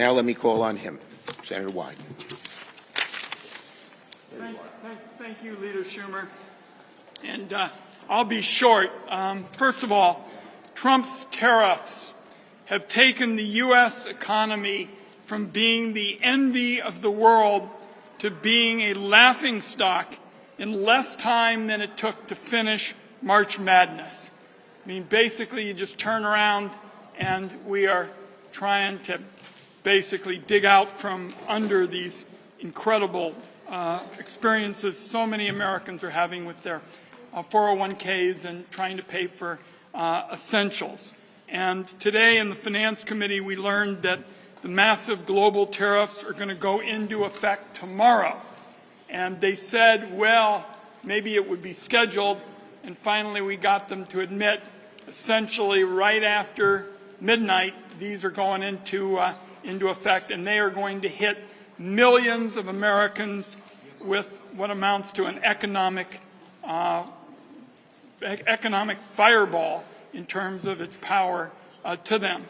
Now let me call on him, Senator Wyden. Thank you, Leader Schumer. And I'll be short. First of all, Trump's tariffs have taken the U.S. economy from being the envy of the world to being a laughingstock in less time than it took to finish March Madness. I mean, basically, you just turn around and we are trying to basically dig out from under these incredible experiences so many Americans are having with their 401ks and trying to pay for essentials. And today in the Finance Committee, we learned that the massive global tariffs are going to go into effect tomorrow. And they said, well, maybe it would be scheduled. And finally, we got them to admit, essentially right after midnight, these are going into effect, and they are going to hit millions of Americans with what amounts to an economic fireball in terms of its power to them.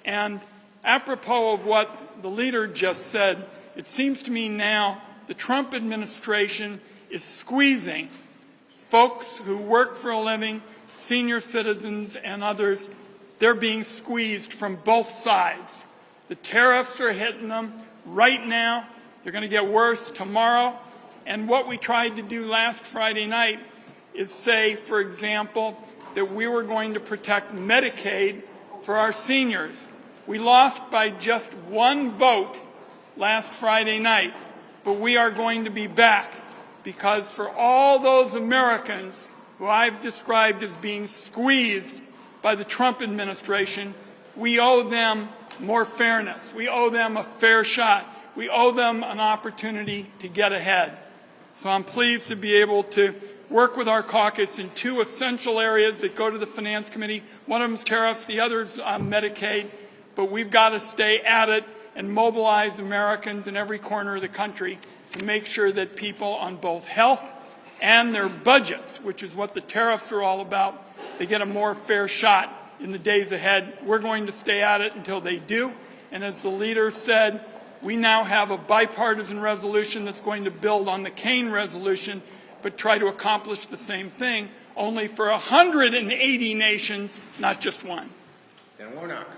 And apropos of what the leader just said, it seems to me now the Trump administration is squeezing folks who work for a living, senior citizens and others. They're being squeezed from both sides. The tariffs are hitting them right now. They're going to get worse tomorrow. And what we tried to do last Friday night is say, for example, that we were going to protect Medicaid for our seniors. We lost by just one vote last Friday night, but we are going to be back because for all those Americans who I've described as being squeezed by the Trump administration, we owe them more fairness. We owe them a fair shot. We owe them an opportunity to get ahead. So I'm pleased to be able to work with our caucus in two essential areas that go to the Finance Committee. One of them is tariffs, the other is Medicaid. But we've got to stay at it and mobilize Americans in every corner of the country to make sure that people on both health and their budgets, which is what the tariffs are all about, they get a more fair shot in the days ahead. We're going to stay at it until they do. And as the leader said, we now have a bipartisan resolution that's going to build on the Kane resolution, but try to accomplish the same thing, only for 180 nations, not just one. Senator Warnock.